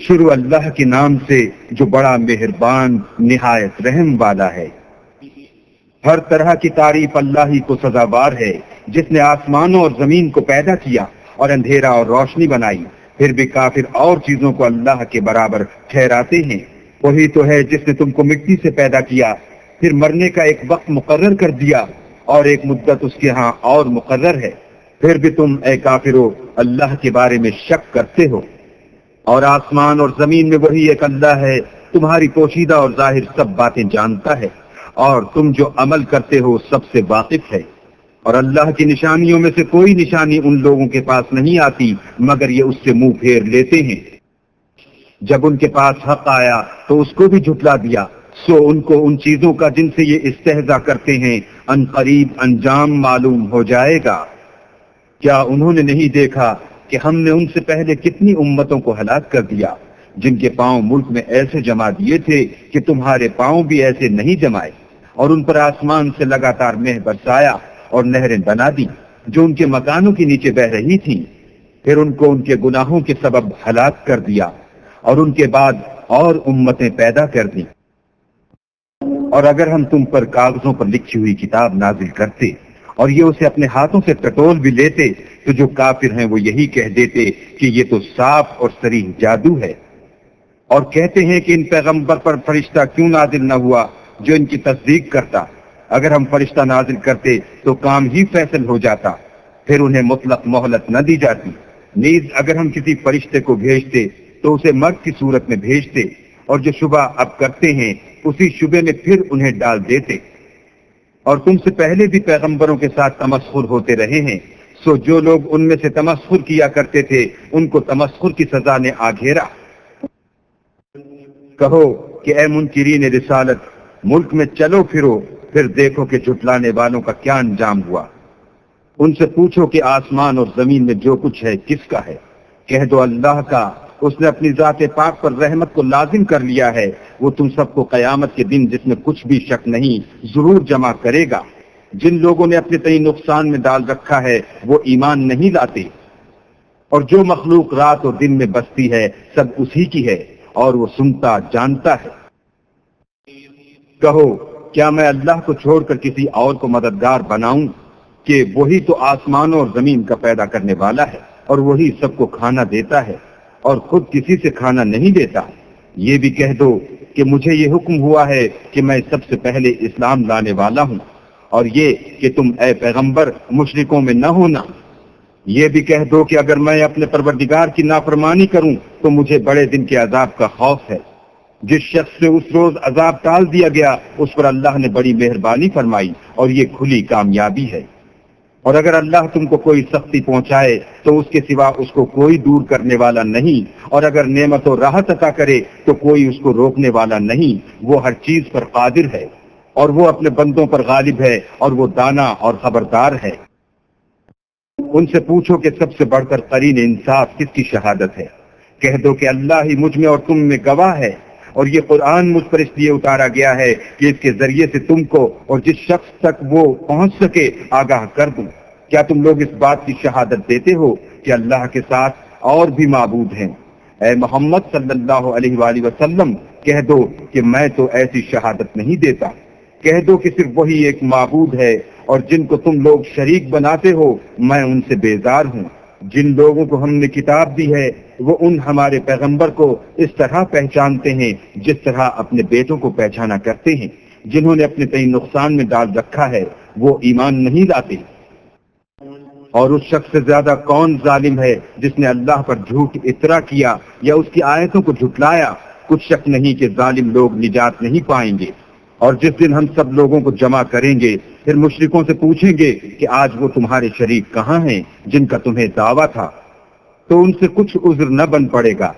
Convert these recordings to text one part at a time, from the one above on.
شروع اللہ کے نام سے جو بڑا مہربان نہایت رحم والا ہے۔ ہر طرح کی تعریف اللہ ہی کو سزاوار ہے، جس نے آسمانوں اور زمین کو پیدا کیا اور اندھیرا اور روشنی بنائی، پھر بھی کافر اور چیزوں کو اللہ کے برابر ٹھہراتے ہیں۔ وہی تو ہے جس نے تم کو مٹی سے پیدا کیا، پھر مرنے کا ایک وقت مقرر کر دیا اور ایک مدت اس کے ہاں اور مقرر ہے، پھر بھی تم اے کافرو اللہ کے بارے میں شک کرتے ہو۔ اور آسمان اور زمین میں وہی ایک اللہ ہے، تمہاری پوشیدہ اور ظاہر سب باتیں جانتا ہے، اور تم جو عمل کرتے ہو سب سے واقف ہے۔ اور اللہ کی نشانیوں میں سے کوئی نشانی ان لوگوں کے پاس نہیں آتی مگر یہ اس سے منہ پھیر لیتے ہیں۔ جب ان کے پاس حق آیا تو اس کو بھی جھٹلا دیا، سو ان کو ان چیزوں کا جن سے یہ استہزاء کرتے ہیں ان قریب انجام معلوم ہو جائے گا۔ کیا انہوں نے نہیں دیکھا کہ ہم نے ان سے پہلے کتنی امتوں کو ہلاک کر دیا، جن کے پاؤں ملک میں ایسے جما دیے تھے کہ تمہارے پاؤں بھی ایسے نہیں جمائے، اور ان پر آسمان سے لگاتار مہ برسایا اور نہریں بنا دی جو ان کے مکانوں کے نیچے بہ رہی تھیں، پھر ان کو ان کے گناہوں کے سبب ہلاک کر دیا، اور ان کے بعد اور امتیں پیدا کر دیں۔ اور اگر ہم تم پر کاغذوں پر لکھی ہوئی کتاب نازل کرتے اور یہ اسے اپنے ہاتھوں سے ٹٹول بھی لیتے تو جو کافر ہیں وہ یہی کہہ دیتے کہ یہ تو صاف اور صریح جادو ہے، اور کہتے ہیں کہ ان پیغمبر پر فرشتہ کیوں نازل نہ ہوا جو ان کی تصدیق کرتا۔ اگر ہم فرشتہ نازل کرتے تو کام ہی فیصل ہو جاتا، پھر انہیں مطلق مہلت نہ دی جاتی۔ نیز اگر ہم کسی فرشتے کو بھیجتے تو اسے مرد کی صورت میں بھیجتے، اور جو شبہ اب کرتے ہیں اسی شبے میں پھر انہیں ڈال دیتے۔ اور تم سے پہلے بھی پیغمبروں کے ساتھ تمسخر ہوتے رہے ہیں، سو جو لوگ ان میں سے تمسخر کیا کرتے تھے ان کو تمسخر کی سزا نے آ گھیرا۔ کہو کہ اے منکرین رسالت، ملک میں چلو پھرو، پھر دیکھو کہ جھٹلانے والوں کا کیا انجام ہوا۔ ان سے پوچھو کہ آسمان اور زمین میں جو کچھ ہے کس کا ہے؟ کہہ دو اللہ کا، اس نے اپنی ذات پاک پر رحمت کو لازم کر لیا ہے، وہ تم سب کو قیامت کے دن جس میں کچھ بھی شک نہیں ضرور جمع کرے گا۔ جن لوگوں نے اپنے تئیں نقصان میں ڈال رکھا ہے وہ ایمان نہیں لاتے، اور جو مخلوق رات اور دن میں بستی ہے سب اسی کی ہے، اور وہ سنتا جانتا ہے۔ کہو کیا میں اللہ کو چھوڑ کر کسی اور کو مددگار بناؤں کہ وہی تو آسمانوں اور زمین کا پیدا کرنے والا ہے، اور وہی سب کو کھانا دیتا ہے اور خود کسی سے کھانا نہیں دیتا۔ یہ بھی کہہ دو کہ مجھے یہ حکم ہوا ہے کہ میں سب سے پہلے اسلام لانے والا ہوں، اور یہ کہ تم اے پیغمبر مشرکوں میں نہ ہونا۔ یہ بھی کہہ دو کہ اگر میں اپنے پروردگار کی نافرمانی کروں تو مجھے بڑے دن کے عذاب کا خوف ہے۔ جس شخص سے اس روز عذاب ٹال دیا گیا اس پر اللہ نے بڑی مہربانی فرمائی، اور یہ کھلی کامیابی ہے۔ اور اگر اللہ تم کو کوئی سختی پہنچائے تو اس کے سوا اس کو کوئی دور کرنے والا نہیں، اور اگر نعمت و راحت عطا کرے تو کوئی اس کو روکنے والا نہیں۔ وہ ہر چیز پر قادر ہے، اور وہ اپنے بندوں پر غالب ہے، اور وہ دانا اور خبردار ہے۔ ان سے پوچھو کہ سب سے بڑھ کر قرین انصاف کس کی شہادت ہے؟ کہہ دو کہ اللہ ہی مجھ میں اور تم میں گواہ ہے، اور یہ قرآن مجھ پر اس لیے اتارا گیا ہے کہ اس کے ذریعے سے تم کو اور جس شخص تک وہ پہنچ سکے آگاہ کر دوں۔ کیا تم لوگ اس بات کی شہادت دیتے ہو کہ اللہ کے ساتھ اور بھی معبود ہیں؟ اے محمد صلی اللہ علیہ وآلہ وسلم کہہ دو کہ میں تو ایسی شہادت نہیں دیتا۔ کہہ دو کہ صرف وہی ایک معبود ہے، اور جن کو تم لوگ شریک بناتے ہو میں ان سے بیزار ہوں۔ جن لوگوں کو ہم نے کتاب دی ہے وہ ان ہمارے پیغمبر کو اس طرح پہچانتے ہیں جس طرح اپنے بیٹوں کو پہچانا کرتے ہیں۔ جنہوں نے اپنے تئیں نقصان میں ڈال رکھا ہے وہ ایمان نہیں لاتے۔ اور اس شخص سے زیادہ کون ظالم ہے جس نے اللہ پر جھوٹ اطرا کیا یا اس کی آیتوں کو جھٹلایا؟ کچھ شک نہیں کہ ظالم لوگ نجات نہیں پائیں گے۔ اور جس دن ہم سب لوگوں کو جمع کریں گے پھر مشرکوں سے پوچھیں گے کہ آج وہ تمہارے شریک کہاں ہیں جن کا تمہیں دعویٰ تھا؟ تو ان سے کچھ عذر نہ بن پڑے گا،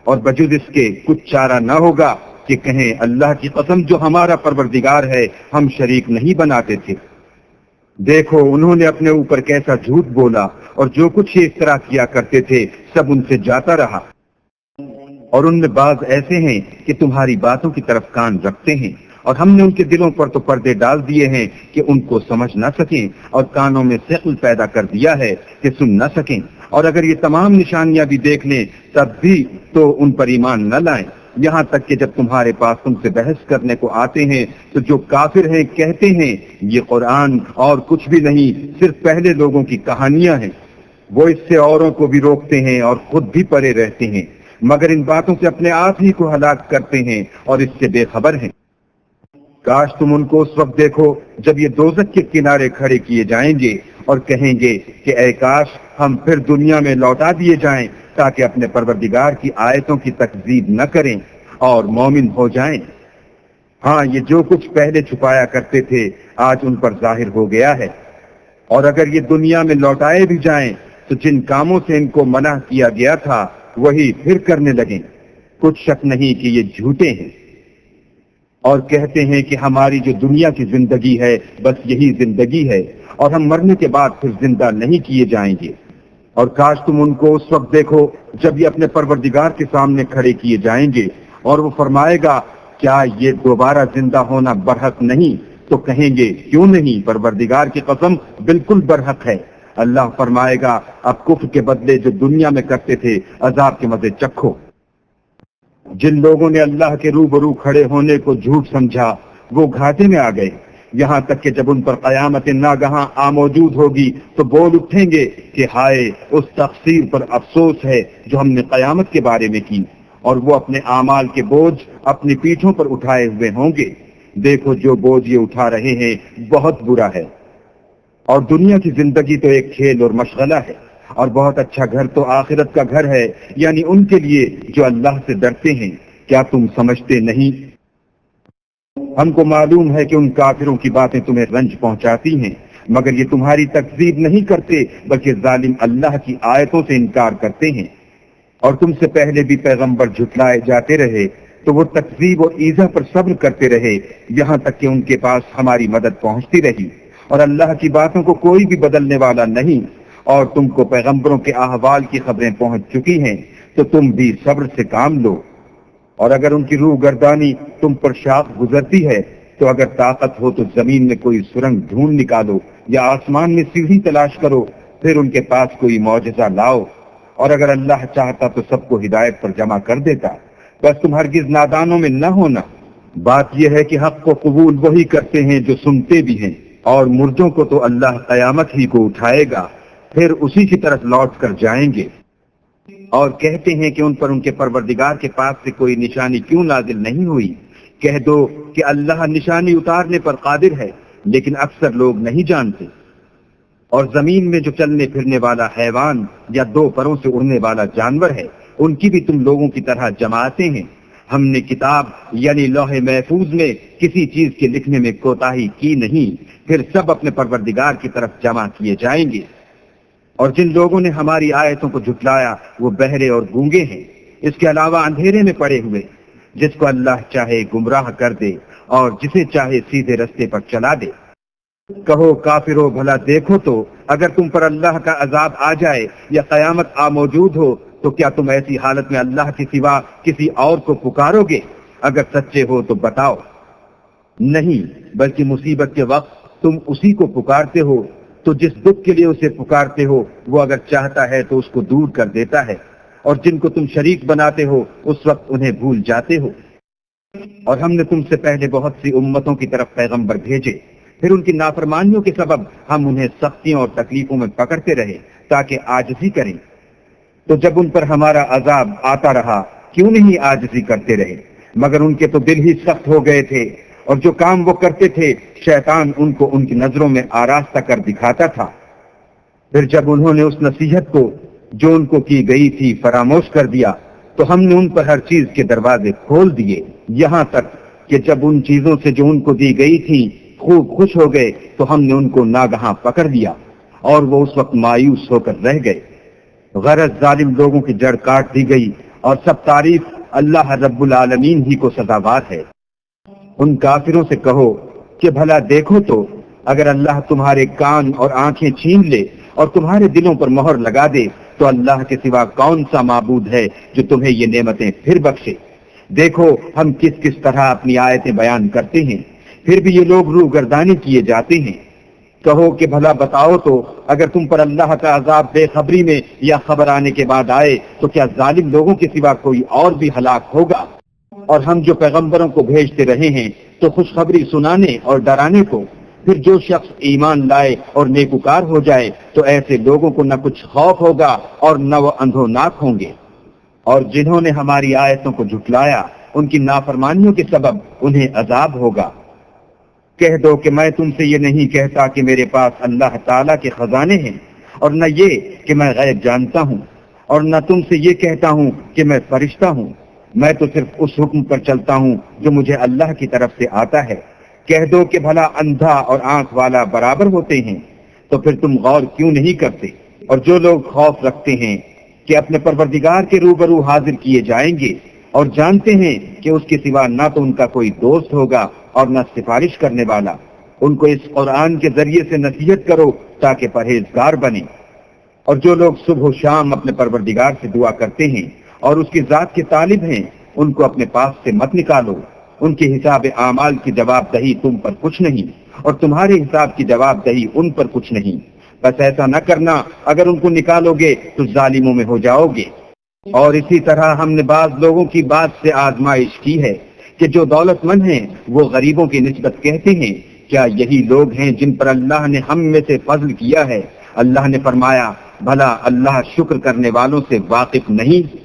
اور بجز اس کے کچھ چارہ نہ ہوگا کہ کہیں اللہ کی قسم جو ہمارا پروردگار ہے ہم شریک نہیں بناتے تھے۔ دیکھو انہوں نے اپنے اوپر کیسا جھوٹ بولا، اور جو کچھ یہ اس طرح کیا کرتے تھے سب ان سے جاتا رہا۔ اور ان میں بعض ایسے ہیں کہ تمہاری باتوں کی طرف کان رکھتے ہیں، اور ہم نے ان کے دلوں پر تو پردے ڈال دیے ہیں کہ ان کو سمجھ نہ سکیں، اور کانوں میں ثقل پیدا کر دیا ہے کہ سن نہ سکیں، اور اگر یہ تمام نشانیاں بھی دیکھ لیں تب بھی تو ان پر ایمان نہ لائیں، یہاں تک کہ جب تمہارے پاس تم سے بحث کرنے کو آتے ہیں تو جو کافر ہیں کہتے ہیں یہ قرآن اور کچھ بھی نہیں، صرف پہلے لوگوں کی کہانیاں ہیں۔ وہ اس سے اوروں کو بھی روکتے ہیں اور خود بھی پرے رہتے ہیں، مگر ان باتوں سے اپنے آپ ہی کو ہلاک کرتے ہیں اور اس سے بے خبر ہیں۔ کاش تم ان کو اس وقت دیکھو جب یہ دوزخ کے کنارے کھڑے کیے جائیں گے اور کہیں گے کہ اے کاش ہم پھر دنیا میں لوٹا دیے جائیں تاکہ اپنے پروردگار کی آیتوں کی تکذیب نہ کریں اور مومن ہو جائیں۔ ہاں، یہ جو کچھ پہلے چھپایا کرتے تھے آج ان پر ظاہر ہو گیا ہے، اور اگر یہ دنیا میں لوٹائے بھی جائیں تو جن کاموں سے ان کو منع کیا گیا تھا وہی پھر کرنے لگیں۔ کچھ شک نہیں کہ یہ جھوٹے ہیں، اور کہتے ہیں کہ ہماری جو دنیا کی زندگی ہے بس یہی زندگی ہے اور ہم مرنے کے بعد پھر زندہ نہیں کیے جائیں گے۔ اور کاش تم ان کو اس وقت دیکھو جب یہ اپنے پروردگار کے سامنے کھڑے کیے جائیں گے اور وہ فرمائے گا کیا یہ دوبارہ زندہ ہونا برحق نہیں؟ تو کہیں گے کیوں نہیں، پروردگار کی قسم بالکل برحق ہے۔ اللہ فرمائے گا اب کفر کے بدلے جو دنیا میں کرتے تھے عذاب کے مزے چکھو۔ جن لوگوں نے اللہ کے روبرو کھڑے ہونے کو جھوٹ سمجھا وہ گھاٹے میں آ گئے، یہاں تک کہ جب ان پر قیامت ناگہاں آ موجود ہوگی تو بول اٹھیں گے کہ ہائے اس تقصیر پر افسوس ہے جو ہم نے قیامت کے بارے میں کی، اور وہ اپنے اعمال کے بوجھ اپنی پیٹھوں پر اٹھائے ہوئے ہوں گے۔ دیکھو جو بوجھ یہ اٹھا رہے ہیں بہت برا ہے، اور دنیا کی زندگی تو ایک کھیل اور مشغلہ ہے، اور بہت اچھا گھر تو آخرت کا گھر ہے، یعنی ان کے لیے جو اللہ سے ڈرتے ہیں۔ کیا تم سمجھتے نہیں؟ ہم کو معلوم ہے کہ ان کافروں کی باتیں تمہیں رنج پہنچاتی ہیں، مگر یہ تمہاری تکذیب نہیں کرتے بلکہ ظالم اللہ کی آیتوں سے انکار کرتے ہیں۔ اور تم سے پہلے بھی پیغمبر جھٹلائے جاتے رہے تو وہ تکذیب اور ایذا پر صبر کرتے رہے، یہاں تک کہ ان کے پاس ہماری مدد پہنچتی رہی، اور اللہ کی باتوں کو کوئی بھی بدلنے والا نہیں۔ اور تم کو پیغمبروں کے احوال کی خبریں پہنچ چکی ہیں تو تم بھی صبر سے کام لو۔ اور اگر ان کی روح گردانی تم پر شاخ گزرتی ہے تو اگر طاقت ہو تو زمین میں کوئی سرنگ ڈھونڈ نکالو یا آسمان میں سیڑھی تلاش کرو، پھر ان کے پاس کوئی معجزہ لاؤ۔ اور اگر اللہ چاہتا تو سب کو ہدایت پر جمع کر دیتا، بس تم ہرگز نادانوں میں نہ ہونا۔ بات یہ ہے کہ حق کو قبول وہی کرتے ہیں جو سنتے بھی ہیں، اور مردوں کو تو اللہ قیامت ہی کو اٹھائے گا، پھر اسی کی طرف لوٹ کر جائیں گے۔ اور کہتے ہیں کہ ان پر ان کے پروردگار کے پاس سے کوئی نشانی کیوں نازل نہیں ہوئی؟ کہہ دو کہ اللہ نشانی اتارنے پر قادر ہے، لیکن اکثر لوگ نہیں جانتے۔ اور زمین میں جو چلنے پھرنے والا حیوان یا دو پروں سے اڑنے والا جانور ہے ان کی بھی تم لوگوں کی طرح جماعتیں ہیں۔ ہم نے کتاب یعنی لوح محفوظ میں کسی چیز کے لکھنے میں کوتاہی کی نہیں، پھر سب اپنے پروردگار کی طرف جمع کیے جائیں گے۔ اور جن لوگوں نے ہماری آیتوں کو جھٹلایا وہ بہرے اور گونگے ہیں، اس کے علاوہ اندھیرے میں پڑے ہوئے، جس کو اللہ چاہے گمراہ کر دے اور جسے چاہے سیدھے رستے پر چلا دے۔ کہو کافرو بھلا دیکھو تو اگر تم پر اللہ کا عذاب آ جائے یا قیامت آ موجود ہو تو کیا تم ایسی حالت میں اللہ کے سوا کسی اور کو پکارو گے؟ اگر سچے ہو تو بتاؤ۔ نہیں، بلکہ مصیبت کے وقت تم اسی کو پکارتے ہو، تو جس دکھ کے لیے اسے پکارتے ہو وہ اگر چاہتا ہے تو اس کو دور کر دیتا ہے، اور جن کو تم شریک بناتے ہو اس وقت انہیں بھول جاتے ہو۔ اور ہم نے تم سے پہلے بہت سی امتوں کی طرف پیغمبر بھیجے، پھر ان کی نافرمانیوں کے سبب ہم انہیں سختیوں اور تکلیفوں میں پکڑتے رہے تاکہ عاجزی کریں۔ تو جب ان پر ہمارا عذاب آتا رہا کیوں نہیں عاجزی کرتے رہے؟ مگر ان کے تو دل ہی سخت ہو گئے تھے، اور جو کام وہ کرتے تھے شیطان ان کو ان کی نظروں میں آراستہ کر دکھاتا تھا۔ پھر جب انہوں نے اس نصیحت کو جو ان کو کی گئی تھی فراموش کر دیا تو ہم نے ان پر ہر چیز کے دروازے کھول دیے، یہاں تک کہ جب ان چیزوں سے جو ان کو دی گئی تھی خوب خوش ہو گئے تو ہم نے ان کو ناگہاں پکڑ لیا، اور وہ اس وقت مایوس ہو کر رہ گئے۔ غرض ظالم لوگوں کی جڑ کاٹ دی گئی، اور سب تعریف اللہ رب العالمین ہی کو سزاوار ہے۔ ان کافروں سے کہو کہ بھلا دیکھو تو اگر اللہ تمہارے کان اور آنکھیں چھین لے اور تمہارے دلوں پر مہر لگا دے تو اللہ کے سوا کون سا معبود ہے جو تمہیں یہ نعمتیں پھر بخشے؟ دیکھو ہم کس کس طرح اپنی آیتیں بیان کرتے ہیں، پھر بھی یہ لوگ روح گردانی کیے جاتے ہیں۔ کہو کہ بھلا بتاؤ تو اگر تم پر اللہ کا عذاب بے خبری میں یا خبر آنے کے بعد آئے تو کیا ظالم لوگوں کے سوا کوئی اور بھی ہلاک ہوگا؟ اور ہم جو پیغمبروں کو بھیجتے رہے ہیں تو خوشخبری سنانے اور ڈرانے کو، پھر جو شخص ایمان لائے اور نیکوکار ہو جائے تو ایسے لوگوں کو نہ کچھ خوف ہوگا اور نہ وہ اندھوناک ہوں گے۔ اور جنہوں نے ہماری آیتوں کو جھٹلایا ان کی نافرمانیوں کے سبب انہیں عذاب ہوگا۔ کہہ دو کہ میں تم سے یہ نہیں کہتا کہ میرے پاس اللہ تعالیٰ کے خزانے ہیں، اور نہ یہ کہ میں غیب جانتا ہوں، اور نہ تم سے یہ کہتا ہوں کہ میں فرشتہ ہوں۔ میں تو صرف اس حکم پر چلتا ہوں جو مجھے اللہ کی طرف سے آتا ہے۔ کہہ دو کہ بھلا اندھا اور آنکھ والا برابر ہوتے ہیں؟ تو پھر تم غور کیوں نہیں کرتے؟ اور جو لوگ خوف رکھتے ہیں کہ اپنے پروردگار کے روبرو حاضر کیے جائیں گے اور جانتے ہیں کہ اس کے سوا نہ تو ان کا کوئی دوست ہوگا اور نہ سفارش کرنے والا، ان کو اس قرآن کے ذریعے سے نصیحت کرو تاکہ پرہیزگار بنے۔ اور جو لوگ صبح و شام اپنے پروردگار سے دعا کرتے ہیں اور اس کی ذات کے طالب ہیں، ان کو اپنے پاس سے مت نکالو۔ ان کے حساب اعمال کی جواب دہی تم پر کچھ نہیں، اور تمہارے حساب کی جواب دہی ان پر کچھ نہیں۔ بس ایسا نہ کرنا، اگر ان کو نکالو گے تو ظالموں میں ہو جاؤ گے۔ اور اسی طرح ہم نے بعض لوگوں کی بات سے آزمائش کی ہے کہ جو دولت مند ہیں وہ غریبوں کی نسبت کہتے ہیں کیا یہی لوگ ہیں جن پر اللہ نے ہم میں سے فضل کیا ہے؟ اللہ نے فرمایا بھلا اللہ شکر کرنے والوں سے واقف نہیں؟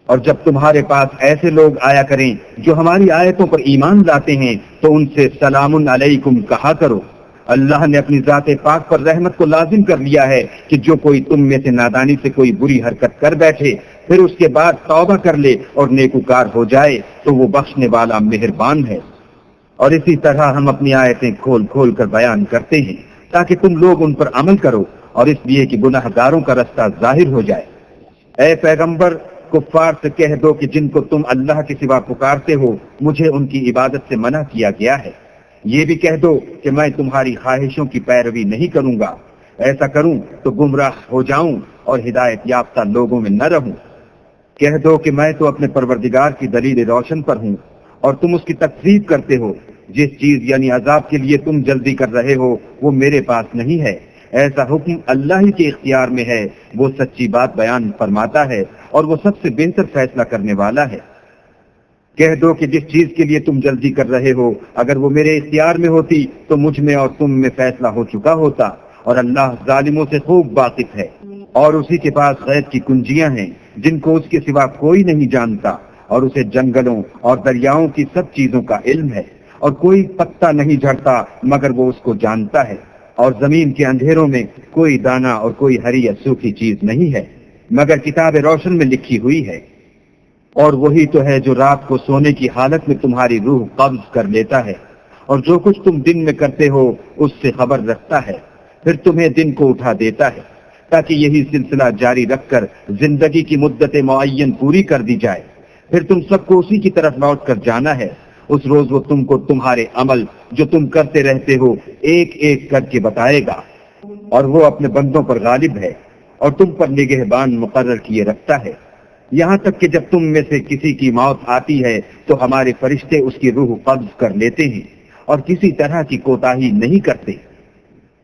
اور جب تمہارے پاس ایسے لوگ آیا کریں جو ہماری آیتوں پر ایمان لاتے ہیں تو ان سے سلام علیکم کہا کرو۔ اللہ نے اپنی ذات پاک پر رحمت کو لازم کر لیا ہے کہ جو کوئی تم میں سے نادانی سے کوئی بری حرکت کر بیٹھے پھر اس کے بعد توبہ کر لے اور نیکوکار ہو جائے تو وہ بخشنے والا مہربان ہے۔ اور اسی طرح ہم اپنی آیتیں کھول کھول کر بیان کرتے ہیں تاکہ تم لوگ ان پر عمل کرو، اور اس لیے کہ گناہ گاروں کا رستہ ظاہر ہو جائے۔ اے پیغمبر، کفار سے کہہ دو کہ جن کو تم اللہ کے سوا پکارتے ہو مجھے ان کی عبادت سے منع کیا گیا ہے۔ یہ بھی کہہ دو کہ میں تمہاری خواہشوں کی پیروی نہیں کروں گا، ایسا کروں تو گمراہ ہو جاؤں اور ہدایت یافتہ لوگوں میں نہ رہوں۔ کہہ دو کہ میں تو اپنے پروردگار کی دلیل روشن پر ہوں اور تم اس کی تکذیب کرتے ہو۔ جس چیز یعنی عذاب کے لیے تم جلدی کر رہے ہو وہ میرے پاس نہیں ہے، ایسا حکم اللہ ہی کے اختیار میں ہے۔ وہ سچی بات بیان فرماتا ہے اور وہ سب سے بہتر فیصلہ کرنے والا ہے۔ کہہ دو کہ جس چیز کے لیے تم جلدی کر رہے ہو اگر وہ میرے اختیار میں ہوتی تو مجھ میں اور تم میں فیصلہ ہو چکا ہوتا، اور اللہ ظالموں سے خوب واقف ہے۔ اور اسی کے پاس غیب کی کنجیاں ہیں جن کو اس کے سوا کوئی نہیں جانتا، اور اسے جنگلوں اور دریاؤں کی سب چیزوں کا علم ہے، اور کوئی پتا نہیں جھڑتا مگر وہ اس کو جانتا ہے، اور زمین کے اندھیروں میں کوئی دانہ اور کوئی ہری یا سوکھی چیز نہیں ہے مگر کتاب روشن میں لکھی ہوئی ہے۔ اور وہی تو ہے جو رات کو سونے کی حالت میں تمہاری روح قبض کر لیتا ہے، اور جو کچھ تم دن میں کرتے ہو اس سے خبر رکھتا ہے، پھر تمہیں دن کو اٹھا دیتا ہے تاکہ یہی سلسلہ جاری رکھ کر زندگی کی مدت معین پوری کر دی جائے۔ پھر تم سب کو اسی کی طرف لوٹ کر جانا ہے۔ اس روز وہ تم کو تمہارے عمل جو تم کرتے رہتے ہو ایک ایک کر کے بتائے گا، اور وہ اپنے بندوں پر غالب ہے اور تم پر نگہبان مقرر کیے رکھتا ہے، یہاں تک کہ جب تم میں سے کسی کی موت آتی ہے تو ہمارے فرشتے اس کی روح قبض کر لیتے ہیں اور کسی طرح کی کوتاہی نہیں کرتے۔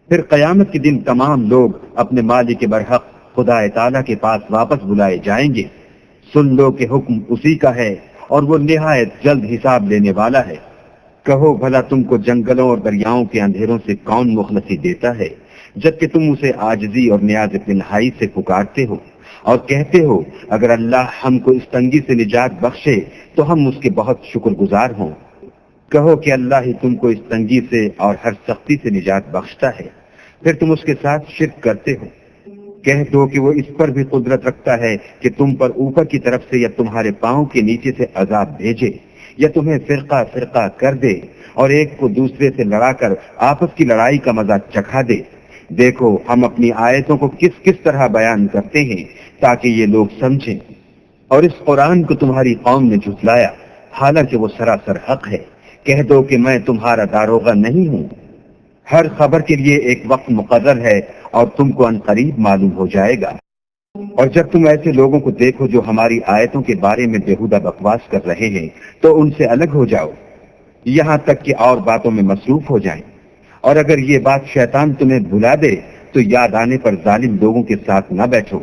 پھر قیامت کے دن تمام لوگ اپنے مالک برحق خدا تعالیٰ کے پاس واپس بلائے جائیں گے۔ سن لو کہ حکم اسی کا ہے اور وہ نہایت جلد حساب لینے والا ہے۔ کہو بھلا تم کو جنگلوں اور دریاؤں کے اندھیروں سے کون مخلصی دیتا ہے جبکہ تم اسے عاجزی اور نیاز تنہائی سے پکارتے ہو اور کہتے ہو اگر اللہ ہم کو اس تنگی سے نجات بخشے تو ہم اس کے بہت شکر گزار ہوں۔ کہو کہ اللہ ہی تم کو اس تنگی سے اور ہر سختی سے نجات بخشتا ہے، پھر تم اس کے ساتھ شرک کرتے ہو۔ کہہ دو کہ وہ اس پر بھی قدرت رکھتا ہے کہ تم پر اوپر کی طرف سے یا تمہارے پاؤں کے نیچے سے عذاب بھیجے یا تمہیں فرقہ فرقہ کر دے اور ایک کو دوسرے سے لڑا کر آپس کی لڑائی کا مزہ چکھا دے۔ دیکھو ہم اپنی آیتوں کو کس کس طرح بیان کرتے ہیں تاکہ یہ لوگ سمجھیں۔ اور اس قرآن کو تمہاری قوم نے جھٹلایا حالانکہ وہ سراسر حق ہے۔ کہہ دو کہ میں تمہارا داروغہ نہیں ہوں، ہر خبر کے لیے ایک وقت مقرر ہے اور تم کو ان قریب معلوم ہو جائے گا۔ اور جب تم ایسے لوگوں کو دیکھو جو ہماری آیتوں کے بارے میں بےہودہ بکواس کر رہے ہیں تو ان سے الگ ہو جاؤ یہاں تک کہ اور باتوں میں مصروف ہو جائیں، اور اگر یہ بات شیطان تمہیں بھلا دے تو یاد آنے پر ظالم لوگوں کے ساتھ نہ بیٹھو،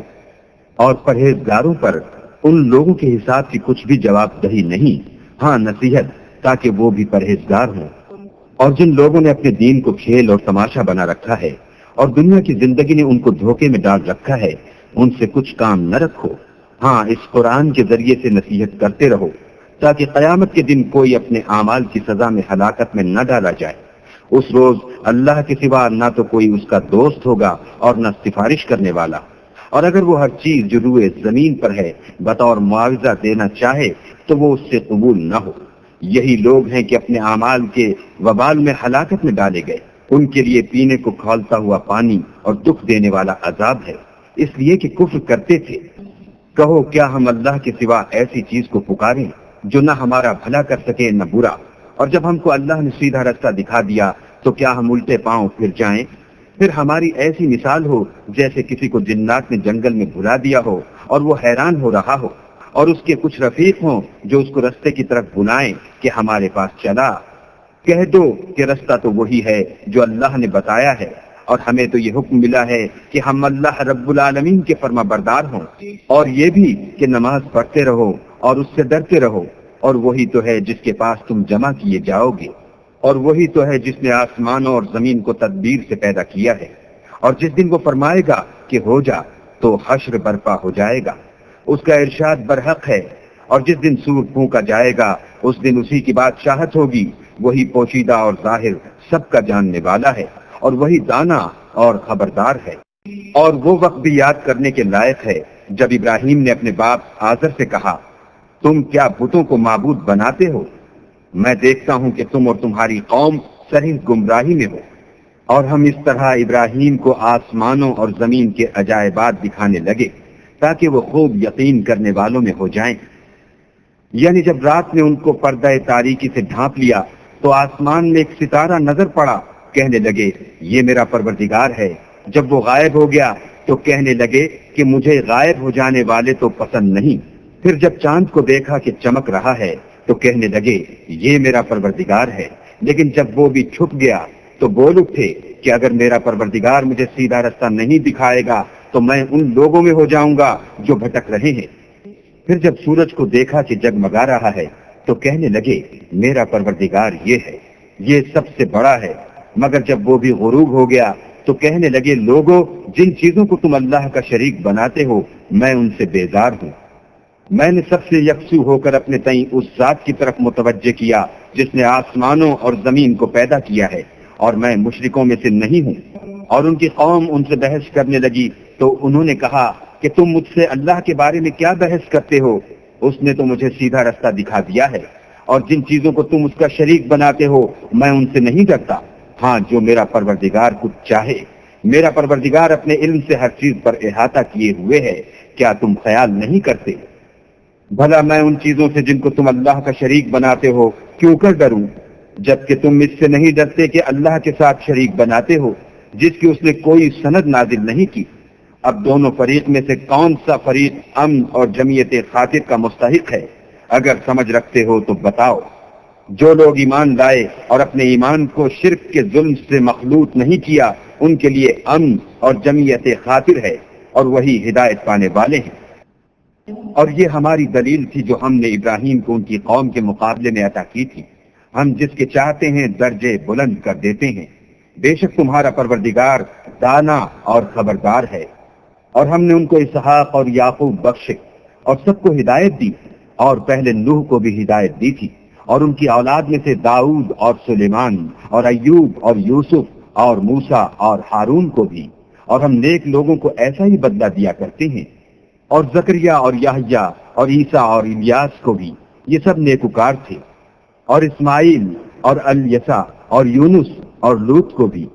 اور پرہیزگاروں پر ان لوگوں کے حساب کی کچھ بھی جواب دہی نہیں، ہاں نصیحت، تاکہ وہ بھی پرہیزگار ہوں۔ اور جن لوگوں نے اپنے دین کو کھیل اور تماشا بنا رکھا ہے اور دنیا کی زندگی نے ان کو دھوکے میں ڈال رکھا ہے، ان سے کچھ کام نہ رکھو، ہاں اس قرآن کے ذریعے سے نصیحت کرتے رہو، تاکہ قیامت کے دن کوئی اپنے اعمال کی سزا میں ہلاکت میں نہ ڈالا جائے۔ اس روز اللہ کے سوا نہ تو کوئی اس کا دوست ہوگا اور نہ سفارش کرنے والا، اور اگر وہ ہر چیز جو روئے زمین پر ہے بطور معاوضہ دینا چاہے تو وہ اس سے قبول نہ ہو۔ یہی لوگ ہیں کہ اپنے اعمال کے وبال میں ہلاکت میں ڈالے گئے، ان کے لیے پینے کو کھولتا ہوا پانی اور دکھ دینے والا عذاب ہے، اس لیے کہ کفر کرتے تھے۔ کہو کیا ہم اللہ کے سوا ایسی چیز کو پکاریں جو نہ ہمارا بھلا کر سکے نہ برا، اور جب ہم کو اللہ نے سیدھا راستہ دکھا دیا تو کیا ہم الٹے پاؤں پھر جائیں؟ پھر ہماری ایسی مثال ہو جیسے کسی کو جنات نے جنگل میں بھلا دیا ہو اور وہ حیران ہو رہا ہو، اور اس کے کچھ رفیق ہوں جو اس کو رستے کی طرف بلائیں کہ ہمارے پاس چلا۔ کہہ دو کہ رستہ تو وہی ہے جو اللہ نے بتایا ہے، اور ہمیں تو یہ حکم ملا ہے کہ ہم اللہ رب العالمین کے فرما بردار ہوں، اور یہ بھی کہ نماز پڑھتے رہو اور اس سے ڈرتے رہو، اور وہی تو ہے جس کے پاس تم جمع کیے جاؤ گے، اور وہی تو ہے جس نے آسمانوں اور زمین کو تدبیر سے پیدا کیا ہے، اور جس دن وہ فرمائے گا کہ ہو جا تو حشر برپا ہو جائے گا، اس کا ارشاد برحق ہے، اور جس دن سور پھونکا جائے گا اس دن اسی کی بادشاہت ہوگی، وہی پوشیدہ اور ظاہر سب کا جاننے والا ہے، اور وہی دانا اور خبردار ہے۔ اور وہ وقت بھی یاد کرنے کے لائق ہے جب ابراہیم نے اپنے باپ آزر سے کہا، تم کیا بتوں کو معبود بناتے ہو؟ میں دیکھتا ہوں کہ تم اور تمہاری قوم صحیح گمراہی میں ہو۔ اور ہم اس طرح ابراہیم کو آسمانوں اور زمین کے عجائبات دکھانے لگے تاکہ وہ خوب یقین کرنے والوں میں ہو جائیں۔ یعنی جب رات نے ان کو پردہ تاریکی سے ڈھانپ لیا تو آسمان میں ایک ستارہ نظر پڑا، کہنے لگے یہ میرا پروردگار ہے۔ جب وہ غائب ہو گیا تو کہنے لگے کہ مجھے غائب ہو جانے والے تو پسند نہیں۔ پھر جب چاند کو دیکھا کہ چمک رہا ہے تو کہنے لگے یہ میرا پروردگار ہے۔ لیکن جب وہ بھی چھپ گیا تو بول اٹھے کہ اگر میرا پروردگار مجھے سیدھا راستہ نہیں دکھائے گا تو میں ان لوگوں میں ہو جاؤں گا جو بھٹک رہے ہیں۔ پھر جب سورج کو دیکھا کہ جگمگا رہا ہے تو کہنے لگے میرا پروردگار یہ ہے، یہ سب سے بڑا ہے۔ مگر جب وہ بھی غروب ہو گیا تو کہنے لگے لوگوں، جن چیزوں کو تم اللہ کا شریک بناتے ہو میں ان سے بیزار ہوں۔ میں نے سب سے یکسو ہو کر اپنے تئیں اس ذات کی طرف متوجہ کیا جس نے آسمانوں اور زمین کو پیدا کیا ہے، اور میں مشرکوں میں سے نہیں ہوں۔ اور ان کی قوم ان سے بحث کرنے لگی تو انہوں نے کہا کہ تم مجھ سے اللہ کے بارے میں کیا بحث کرتے ہو؟ اس نے تو مجھے سیدھا راستہ دکھا دیا ہے، اور جن چیزوں کو تم اس کا شریک بناتے ہو میں ان سے نہیں ڈرتا، ہاں جو میرا پروردگار کچھ چاہے۔ میرا پروردگار اپنے علم سے ہر چیز پر احاطہ کیے ہوئے ہے، کیا تم خیال نہیں کرتے؟ بھلا میں ان چیزوں سے جن کو تم اللہ کا شریک بناتے ہو کیوں کر ڈروں، جبکہ تم اس سے نہیں ڈرتے کہ اللہ کے ساتھ شریک بناتے ہو جس کی اس نے کوئی سند نازل نہیں کی۔ اب دونوں فریق میں سے کون سا فریق امن اور جمعیت خاطر کا مستحق ہے؟ اگر سمجھ رکھتے ہو تو بتاؤ۔ جو لوگ ایمان لائے اور اپنے ایمان کو شرک کے ظلم سے مخلوط نہیں کیا ان کے لیے امن اور جمعیت خاطر ہے، اور وہی ہدایت پانے والے ہیں۔ اور یہ ہماری دلیل تھی جو ہم نے ابراہیم کو ان کی قوم کے مقابلے میں عطا کی تھی، ہم جس کے چاہتے ہیں درجے بلند کر دیتے ہیں۔ بے شک تمہارا پروردگار دانا اور خبردار ہے۔ اور ہم نے ان کو اسحاق اور یعقوب بخشے اور سب کو ہدایت دی، اور پہلے نوح کو بھی ہدایت دی تھی، اور ان کی اولاد میں سے داؤد اور سلیمان اور ایوب اور یوسف اور موسیٰ اور ہارون کو بھی، اور ہم نیک لوگوں کو ایسا ہی بدلہ دیا کرتے ہیں۔ اور زکریا اور یحییٰ اور عیسیٰ اور الیاس کو بھی، یہ سب نیکوکار تھے، اور اسماعیل اور الیسع اور یونس اور لوط کو بھی،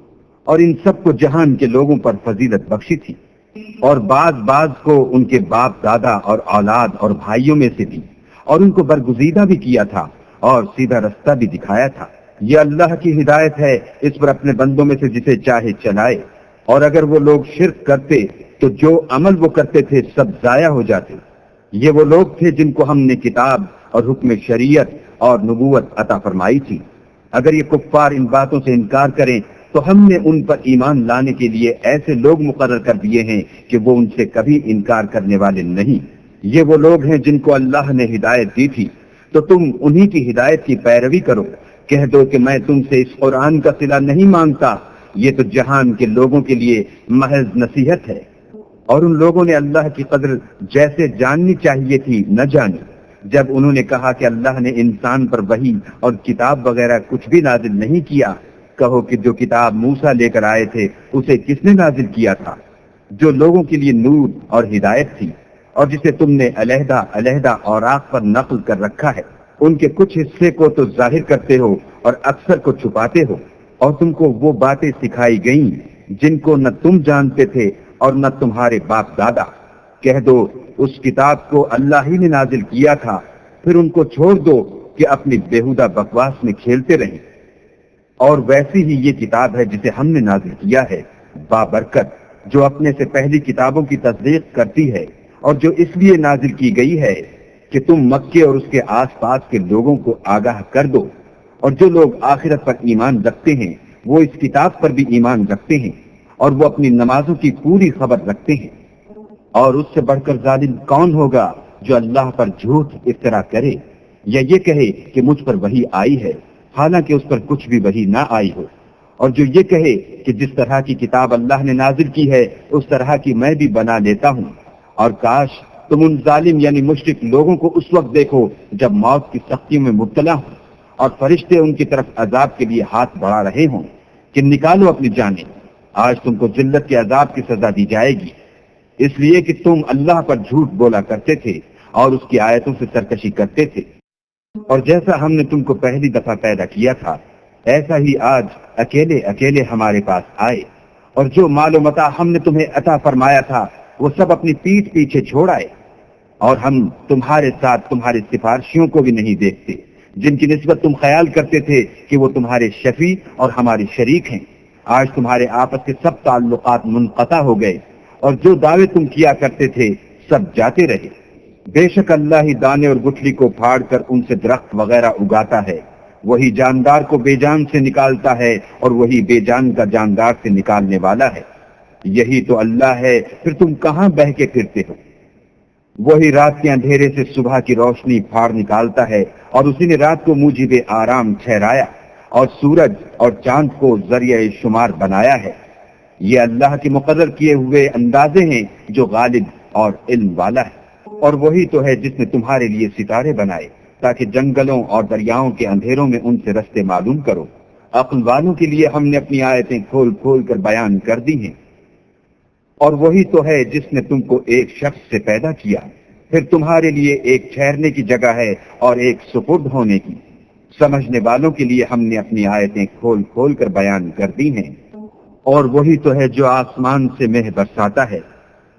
اور ان سب کو جہان کے لوگوں پر فضیلت بخشی تھی، اور بعض کو ان کے باپ دادا اور اولاد اور بھائیوں میں سے بھی، اور ان کو برگزیدہ بھی کیا تھا اور سیدھا رستہ بھی دکھایا تھا۔ یہ اللہ کی ہدایت ہے، اس پر اپنے بندوں میں سے جسے چاہے چلائے۔ اور اگر وہ لوگ شرک کرتے تو جو عمل وہ کرتے تھے سب ضائع ہو جاتے۔ یہ وہ لوگ تھے جن کو ہم نے کتاب اور حکم شریعت اور نبوت عطا فرمائی تھی۔ اگر یہ کفار ان باتوں سے انکار کریں تو ہم نے ان پر ایمان لانے کے لیے ایسے لوگ مقرر کر دیے ہیں کہ وہ ان سے کبھی انکار کرنے والے نہیں۔ یہ وہ لوگ ہیں جن کو اللہ نے ہدایت دی تھی، تو تم انہی کی ہدایت کی پیروی کرو۔ کہہ دو کہ میں تم سے اس قرآن کا صلہ نہیں مانگتا، یہ تو جہان کے لوگوں کے لیے محض نصیحت ہے۔ اور ان لوگوں نے اللہ کی قدر جیسے جاننی چاہیے تھی نہ جانی۔ جب انہوں نے کہا کہ اللہ نے انسان پر وحی اور کتاب وغیرہ کچھ بھی نازل نہیں کیا، کہو کہ جو کتاب موسیٰ لے کر آئے تھے اسے کس نے نازل کیا تھا؟ جو لوگوں کے لیے نور اور ہدایت تھی، اور جسے تم نے علیحدہ علیحدہ اوراق پر نقل کر رکھا ہے۔ ان کے کچھ حصے کو تو ظاہر کرتے ہو اور اکثر کو چھپاتے ہو، اور تم کو وہ باتیں سکھائی گئیں جن کو نہ تم جانتے تھے اور نہ تمہارے باپ دادا۔ کہہ دو اس کتاب کو اللہ ہی نے نازل کیا تھا، پھر ان کو چھوڑ دو کہ اپنی بیہودہ بکواس میں کھیلتے رہیں۔ اور ویسی ہی یہ کتاب ہے جسے ہم نے نازل کیا ہے، بابرکت، جو اپنے سے پہلی کتابوں کی تصدیق کرتی ہے، اور جو اس لیے نازل کی گئی ہے کہ تم مکے اور اس کے آس پاس کے لوگوں کو آگاہ کر دو۔ اور جو لوگ آخرت پر ایمان رکھتے ہیں وہ اس کتاب پر بھی ایمان رکھتے ہیں، اور وہ اپنی نمازوں کی پوری خبر رکھتے ہیں۔ اور اس سے بڑھ کر ظالم کون ہوگا جو اللہ پر جھوٹ افترا کرے، یا یہ کہے کہ مجھ پر وحی آئی ہے حالانکہ اس پر کچھ بھی وحی نہ آئی ہو، اور جو یہ کہے کہ جس طرح کی کتاب اللہ نے نازل کی ہے اس طرح کی میں بھی بنا لیتا ہوں۔ اور کاش تم ان ظالم یعنی مشرک لوگوں کو اس وقت دیکھو جب موت کی سختیوں میں مبتلا ہوں اور فرشتے ان کی طرف عذاب کے لیے ہاتھ بڑھا رہے ہوں کہ نکالو اپنی جانیں، آج تم کو ذلت کے عذاب کی سزا دی جائے گی، اس لیے کہ تم اللہ پر جھوٹ بولا کرتے تھے اور اس کی آیتوں سے سرکشی کرتے تھے۔ اور جیسا ہم نے تم کو پہلی دفعہ پیدا کیا تھا ایسا ہی آج اکیلے اکیلے ہمارے پاس آئے، اور جو مال و متاع ہم نے تمہیں عطا فرمایا تھا وہ سب اپنی پیٹھ پیچھے چھوڑ آئے، اور ہم تمہارے ساتھ تمہارے سفارشیوں کو بھی نہیں دیکھتے جن کی نسبت تم خیال کرتے تھے کہ وہ تمہارے شفیع اور ہمارے شریک ہیں۔ آج تمہارے آپس کے سب تعلقات منقطع ہو گئے، اور جو دعوے تم کیا کرتے تھے سب جاتے رہے۔ بے شک اللہ ہی دانے اور گٹھلی کو پھاڑ کر ان سے درخت وغیرہ اگاتا ہے، وہی جاندار کو بے جان سے نکالتا ہے اور وہی بے جان کا جاندار سے نکالنے والا ہے۔ یہی تو اللہ ہے، پھر تم کہاں بہہ کے پھرتے ہو؟ وہی رات کے اندھیرے سے صبح کی روشنی پھاڑ نکالتا ہے، اور اسی نے رات کو موجب آرام ٹھہرایا اور سورج اور چاند کو ذریعہ شمار بنایا ہے۔ یہ اللہ کے مقرر کیے ہوئے اندازے ہیں جو غالب اور علم والا ہے۔ اور وہی تو ہے جس نے تمہارے لیے ستارے بنائے تاکہ جنگلوں اور دریاؤں کے اندھیروں میں ان سے رستے معلوم کرو۔ عقل والوں کے لیے ہم نے اپنی آیتیں کھول کھول کر بیان کر دی ہیں۔ اور وہی تو ہے جس نے تم کو ایک شخص سے پیدا کیا، پھر تمہارے لیے ایک ٹھہرنے کی جگہ ہے اور ایک سپرد ہونے کی۔ سمجھنے والوں کے لیے ہم نے اپنی آیتیں کھول کھول کر بیان کر دی ہیں۔ اور وہی تو ہے جو آسمان سے مہ برساتا ہے،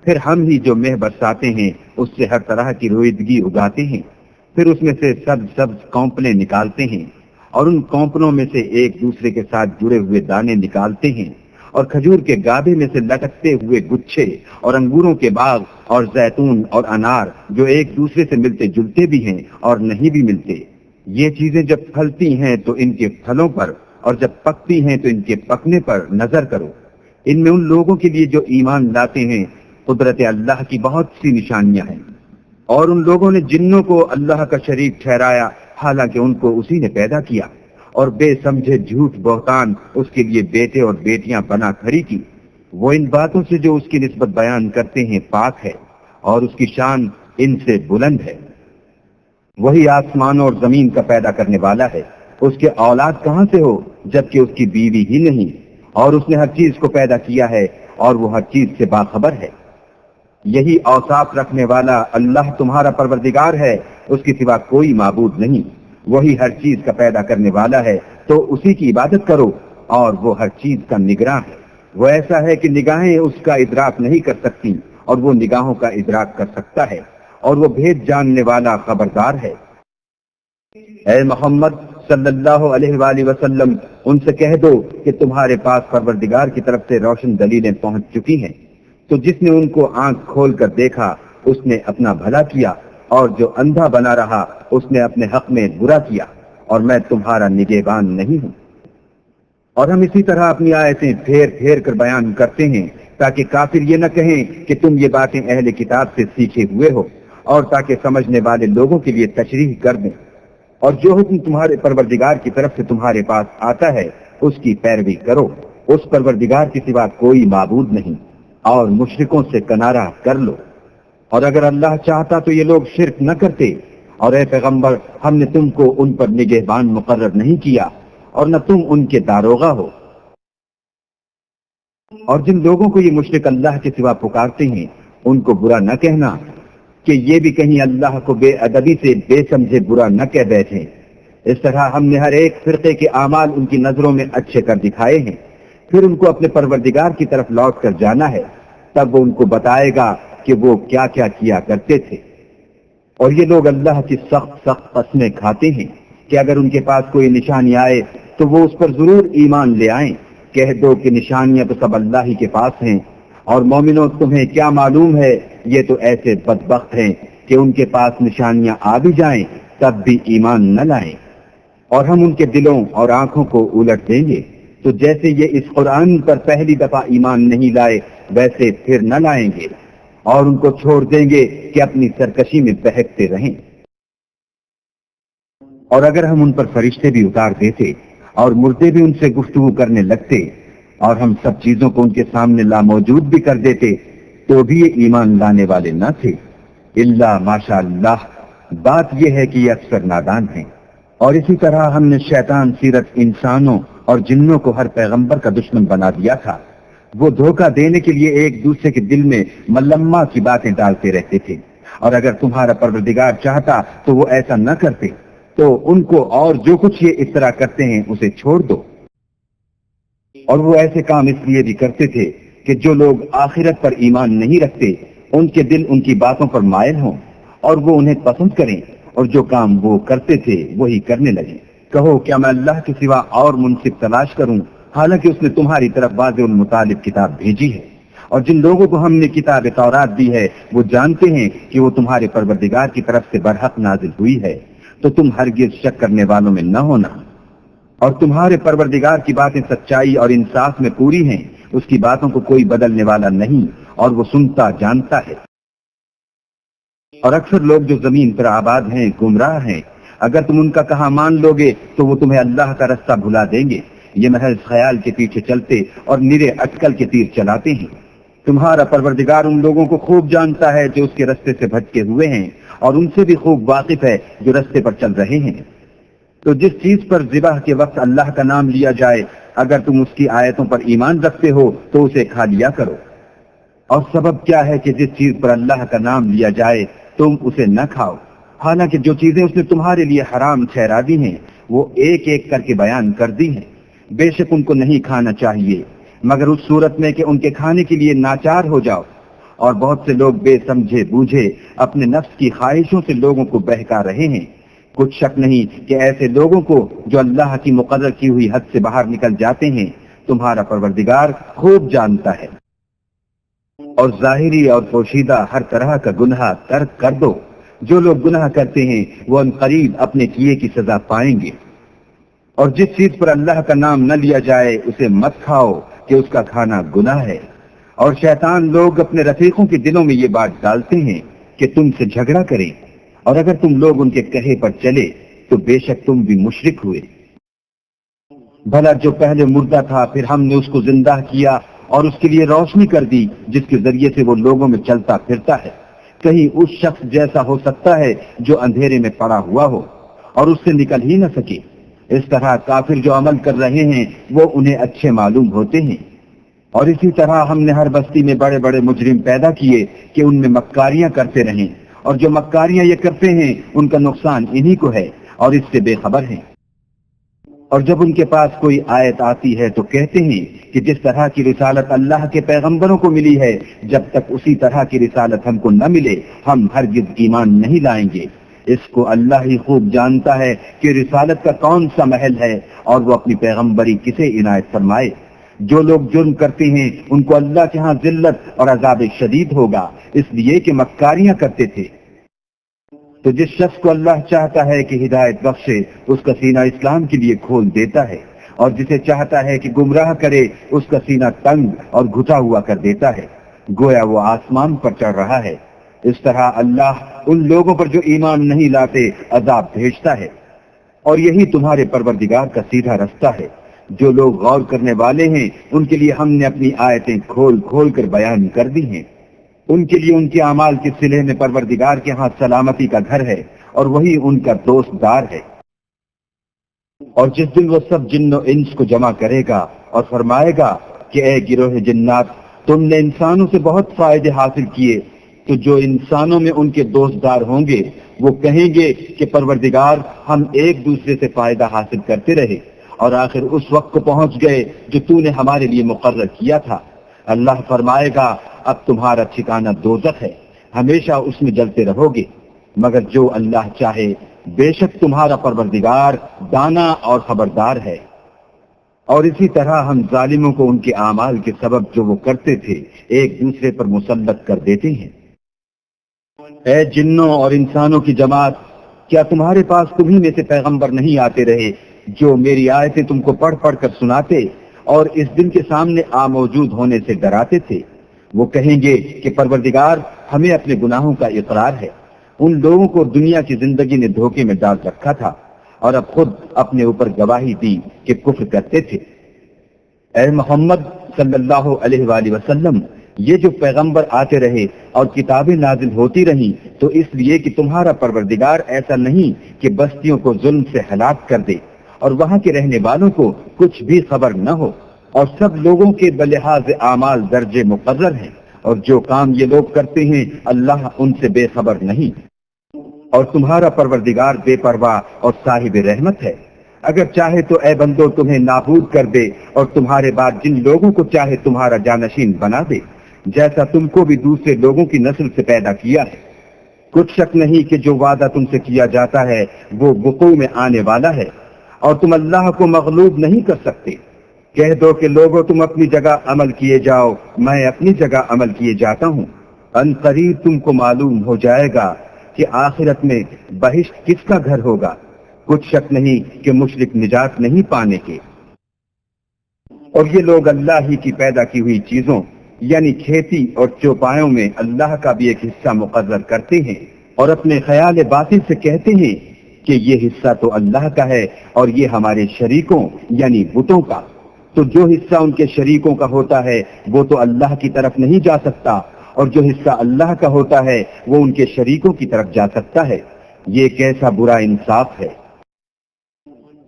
پھر ہم ہی جو مہ برساتے ہیں اس سے ہر طرح کی رویدگی اگاتے ہیں، پھر اس میں سے سبز سبز کونپلیں نکالتے ہیں، اور ان کونپلوں میں سے ایک دوسرے کے ساتھ جڑے ہوئے دانے نکالتے ہیں، اور کھجور کے گابے میں سے لٹکتے ہوئے گچھے، اور انگوروں کے باغ اور زیتون اور انار جو ایک دوسرے سے ملتے جلتے بھی ہیں اور نہیں بھی ملتے۔ یہ چیزیں جب پھلتی ہیں تو ان کے پھلوں پر، اور جب پکتی ہیں تو ان کے پکنے پر نظر کرو۔ ان میں ان لوگوں کے لیے جو ایمان لاتے ہیں قدرت اللہ کی بہت سی نشانیاں ہیں۔ اور ان لوگوں نے جنوں کو اللہ کا شریک ٹھہرایا حالانکہ ان کو اسی نے پیدا کیا، اور بے سمجھے جھوٹ بہتان اس کے لیے بیٹے اور بیٹیاں بنا کھڑی کی۔ وہ ان باتوں سے جو اس کی نسبت بیان کرتے ہیں پاک ہے، اور اس کی شان ان سے بلند ہے۔ وہی آسمانوں اور زمین کا پیدا کرنے والا ہے، اس کے اولاد کہاں سے ہو جبکہ اس کی بیوی ہی نہیں، اور اس نے ہر چیز کو پیدا کیا ہے اور وہ ہر چیز سے باخبر ہے۔ یہی اوصاف رکھنے والا اللہ تمہارا پروردگار ہے، اس کے سوا کوئی معبود نہیں۔ وہی ہر چیز کا پیدا کرنے والا ہے تو اسی کی عبادت کرو، اور وہ ہر چیز کا نگراں ہے۔ وہ ایسا ہے کہ نگاہیں اس کا ادراک نہیں کر سکتی اور وہ نگاہوں کا ادراک کر سکتا ہے، اور وہ بھید جاننے والا خبردار ہے۔ اے محمد صلی اللہ علیہ وآلہ وسلم، ان سے کہہ دو کہ تمہارے پاس پروردگار کی طرف سے روشن دلیلیں پہنچ چکی ہیں، تو جس نے ان کو آنکھ کھول کر دیکھا اس نے اپنا بھلا کیا، اور جو اندھا بنا رہا اس نے اپنے حق میں برا کیا، اور میں تمہارا نگہبان نہیں ہوں۔ اور ہم اسی طرح اپنی آیتیں پھیر پھیر کر بیان کرتے ہیں تاکہ کافر یہ نہ کہیں کہ تم یہ باتیں اہل کتاب سے سیکھے ہوئے ہو، اور تاکہ سمجھنے والے لوگوں کے لیے تشریح کر دیں۔ اور جو حکم تمہارے پروردگار کی طرف سے تمہارے پاس آتا ہے اس کی پیروی کرو، اس پروردگار کے سوا کوئی معبود نہیں، اور مشرکوں سے کنارہ کر لو۔ اور اگر اللہ چاہتا تو یہ لوگ شرک نہ کرتے، اور اے پیغمبر ہم نے تم کو ان پر نگہبان مقرر نہیں کیا اور نہ تم ان کے داروغہ ہو۔ اور جن لوگوں کو یہ مشرک اللہ کے سوا پکارتے ہیں ان کو برا نہ کہنا کہ یہ بھی کہیں اللہ کو بے ادبی سے بے سمجھے برا نہ کہہ بیٹھیں۔ اس طرح ہم نے ہر ایک فرقے کے اعمال ان کی نظروں میں اچھے کر دکھائے ہیں، پھر ان کو اپنے پروردگار کی طرف لوٹ کر جانا ہے، تب وہ ان کو بتائے گا کہ وہ کیا کیا کیا کرتے تھے۔ اور یہ لوگ اللہ کی سخت سخت قسمیں کھاتے ہیں کہ اگر ان کے پاس کوئی نشانی آئے تو وہ اس پر ضرور ایمان لے آئیں۔ کہہ دو کہ نشانیاں تو سب اللہ ہی کے پاس ہیں، اور مومنوں تمہیں کیا معلوم ہے یہ تو ایسے بدبخت ہیں کہ ان کے پاس نشانیاں آ بھی جائیں تب بھی ایمان نہ لائیں۔ اور ہم ان کے دلوں اور آنکھوں کو الٹ دیں گے، تو جیسے یہ اس قرآن پر پہلی دفعہ ایمان نہیں لائے ویسے پھر نہ لائیں گے، اور ان کو چھوڑ دیں گے کہ اپنی سرکشی میں بہکتے رہیں۔ اور اگر ہم ان پر فرشتے بھی اتار دیتے اور مردے بھی ان سے گفتگو کرنے لگتے اور ہم سب چیزوں کو ان کے سامنے لاموجود بھی کر دیتے تو بھی یہ ایمان لانے والے نہ تھے، الا ماشاء اللہ۔ بات یہ ہے کہ یہ اکثر نادان ہیں۔ اور اسی طرح ہم نے شیطان سیرت انسانوں اور جنوں کو ہر پیغمبر کا دشمن بنا دیا تھا۔ وہ دھوکہ دینے کے لیے ایک دوسرے کے دل میں ملمہ کی باتیں ڈالتے رہتے تھے، اور اگر تمہارا پروردگار چاہتا تو وہ ایسا نہ کرتے، تو ان کو اور جو کچھ یہ اس طرح کرتے ہیں اسے چھوڑ دو۔ اور وہ ایسے کام اس لیے بھی کرتے تھے کہ جو لوگ آخرت پر ایمان نہیں رکھتے ان کے دل ان کی باتوں پر مائل ہوں اور وہ انہیں پسند کریں، اور جو کام وہ کرتے تھے وہی کرنے لگیں۔ کہو کیا میں اللہ کے سوا اور منصف تلاش کروں، حالانکہ اس نے تمہاری طرف واضح المطالب کتاب بھیجی ہے۔ اور جن لوگوں کو ہم نے کتاب تورات دی ہے وہ جانتے ہیں کہ وہ تمہارے پروردگار کی طرف سے برحق نازل ہوئی ہے، تو تم ہرگز شک کرنے والوں میں نہ ہونا۔ اور تمہارے پروردگار کی باتیں سچائی اور انصاف میں پوری ہیں، اس کی باتوں کو کوئی بدلنے والا نہیں، اور وہ سنتا جانتا ہے۔ اور اکثر لوگ جو زمین پر آباد ہیں گمراہ ہیں، اگر تم ان کا کہا مان لوگے تو وہ تمہیں اللہ کا رستہ بھلا دیں گے۔ یہ محض خیال کے پیچھے چلتے اور نرے اٹکل کے تیر چلاتے ہیں۔ تمہارا پروردگار ان لوگوں کو خوب جانتا ہے جو اس کے رستے سے بھٹکے ہوئے ہیں، اور ان سے بھی خوب واقف ہے جو رستے پر چل رہے ہیں۔ تو جس چیز پر ذبح کے وقت اللہ کا نام لیا جائے اگر تم اس کی آیتوں پر ایمان رکھتے ہو تو اسے کھا لیا کرو۔ اور سبب کیا ہے کہ جس چیز پر اللہ کا نام لیا جائے تم اسے نہ کھاؤ، حالانکہ جو چیزیں اس نے تمہارے لیے حرام ٹھہرا دی ہیں وہ ایک ایک کر کے بیان کر دی ہیں۔ بے شک ان کو نہیں کھانا چاہیے مگر اس صورت میں کہ ان کے کھانے کے لیے ناچار ہو جاؤ، اور بہت سے لوگ بے سمجھے بوجھے اپنے نفس کی خواہشوں سے لوگوں کو بہکا رہے ہیں۔ کچھ شک نہیں کہ ایسے لوگوں کو جو اللہ کی مقرر کی ہوئی حد سے باہر نکل جاتے ہیں تمہارا پروردگار خوب جانتا ہے۔ اور ظاہری اور پوشیدہ ہر طرح کا گناہ ترک کر دو، جو لوگ گناہ کرتے ہیں وہ ان قریب اپنے کیے کی سزا پائیں گے۔ اور جس چیز پر اللہ کا نام نہ لیا جائے اسے مت کھاؤ کہ اس کا کھانا گناہ ہے۔ اور شیطان لوگ اپنے رفیقوں کے دلوں میں یہ بات ڈالتے ہیں کہ تم سے جھگڑا کریں، اور اگر تم لوگ ان کے کہے پر چلے تو بے شک تم بھی مشرک ہوئے۔ بھلا جو پہلے مردہ تھا پھر ہم نے اس کو زندہ کیا اور اس کے لیے روشنی کر دی جس کے ذریعے سے وہ لوگوں میں چلتا پھرتا ہے، کہیں اس شخص جیسا ہو سکتا ہے جو اندھیرے میں پڑا ہوا ہو اور اس سے نکل ہی نہ سکے۔ اس طرح کافر جو عمل کر رہے ہیں وہ انہیں اچھے معلوم ہوتے ہیں۔ اور اسی طرح ہم نے ہر بستی میں بڑے بڑے مجرم پیدا کیے کہ ان میں مکاریاں کرتے رہیں، اور جو مکاریاں یہ کرتے ہیں ان کا نقصان انہی کو ہے اور اس سے بے خبر ہیں۔ اور جب ان کے پاس کوئی آیت آتی ہے تو کہتے ہیں کہ جس طرح کی رسالت اللہ کے پیغمبروں کو ملی ہے جب تک اسی طرح کی رسالت ہم کو نہ ملے ہم ہرگز ایمان نہیں لائیں گے۔ اس کو اللہ ہی خوب جانتا ہے کہ رسالت کا کون سا محل ہے اور وہ اپنی پیغمبری کسے عنایت فرمائے۔ جو لوگ جرم کرتے ہیں ان کو اللہ کے ہاں ذلت اور عذاب شدید ہوگا، اس لیے کہ مکاریاں کرتے تھے۔ تو جس شخص کو اللہ چاہتا ہے کہ ہدایت بخشے اس کا سینہ اسلام کے لیے کھول دیتا ہے، اور جسے چاہتا ہے کہ گمراہ کرے اس کا سینہ تنگ اور گھٹا ہوا کر دیتا ہے، گویا وہ آسمان پر چڑھ رہا ہے۔ اس طرح اللہ ان لوگوں پر جو ایمان نہیں لاتے عذاب بھیجتا ہے، اور یہی تمہارے پروردگار کا سیدھا رستہ ہے۔ جو لوگ غور کرنے والے ہیں ان کے لیے ہم نے اپنی آیتیں کھول کھول کر بیان کر دی ہیں۔ ان کے لیے ان کے اعمال کے صلے میں پروردگار کے ہاں سلامتی کا گھر ہے، اور وہی ان کا دوست دار ہے۔ اور جس دن وہ سب جن و انس کو جمع کرے گا اور فرمائے گا کہ اے گروہ جنات، تم نے انسانوں سے بہت فائدے حاصل کیے، تو جو انسانوں میں ان کے دوست دار ہوں گے وہ کہیں گے کہ پروردگار ہم ایک دوسرے سے فائدہ حاصل کرتے رہے، اور آخر اس وقت کو پہنچ گئے جو تو نے ہمارے لیے مقرر کیا تھا۔ اللہ فرمائے گا اب تمہارا ٹھکانہ دوزخ ہے، ہمیشہ اس میں جلتے رہو گے، مگر جو اللہ چاہے، بے شک تمہارا پروردگار دانا اور خبردار ہے۔ اور اسی طرح ہم ظالموں کو ان کے اعمال کے سبب جو وہ کرتے تھے ایک دوسرے پر مسلط کر دیتے ہیں۔ اے جنوں اور انسانوں کی جماعت، کیا تمہارے پاس تمہیں میں سے پیغمبر نہیں آتے رہے جو میری آیتیں تم کو پڑھ پڑھ کر سناتے اور اس دن کے سامنے موجود ہونے سے ڈراتے تھے؟ وہ کہیں گے کہ پروردگار ہمیں اپنے گناہوں کا اقرار ہے، ان لوگوں کو دنیا کی زندگی نے دھوکے میں ڈال رکھا تھا اور اب خود اپنے اوپر گواہی دی کہ کفر کرتے تھے۔ اے محمد صلی اللہ علیہ وآلہ وسلم، یہ جو پیغمبر آتے رہے اور کتابیں نازل ہوتی رہیں تو اس لیے کہ تمہارا پروردگار ایسا نہیں کہ بستیوں کو ظلم سے ہلاک کر دے اور وہاں کے رہنے والوں کو کچھ بھی خبر نہ ہو، اور سب لوگوں کے بلحاظ اعمال درجے مقرر ہیں، اور جو کام یہ لوگ کرتے ہیں اللہ ان سے بے خبر نہیں۔ اور تمہارا پروردگار بے پرواہ اور صاحب رحمت ہے، اگر چاہے تو اے بندو تمہیں نابود کر دے اور تمہارے بعد جن لوگوں کو چاہے تمہارا جانشین بنا دے، جیسا تم کو بھی دوسرے لوگوں کی نسل سے پیدا کیا ہے۔ کچھ شک نہیں کہ جو وعدہ تم سے کیا جاتا ہے وہ وقوع میں آنے والا ہے، اور تم اللہ کو مغلوب نہیں کر سکتے۔ کہہ دو کہ لوگوں تم اپنی جگہ عمل کیے جاؤ، میں اپنی جگہ عمل کیے جاتا ہوں۔ ان قریب تم کو معلوم ہو جائے گا کہ آخرت میں بہشت کس کا گھر ہوگا۔ کچھ شک نہیں کہ مشرک نجات نہیں پانے کے۔ اور یہ لوگ اللہ ہی کی پیدا کی ہوئی چیزوں یعنی کھیتی اور چوپایوں میں اللہ کا بھی ایک حصہ مقرر کرتے ہیں، اور اپنے خیال باطل سے کہتے ہیں کہ یہ حصہ تو اللہ کا ہے اور یہ ہمارے شریکوں یعنی بتوں کا، تو جو حصہ ان کے شریکوں کا ہوتا ہے وہ تو اللہ کی طرف نہیں جا سکتا، اور جو حصہ اللہ کا ہوتا ہے وہ ان کے شریکوں کی طرف جا سکتا ہے۔ یہ کیسا برا انصاف ہے۔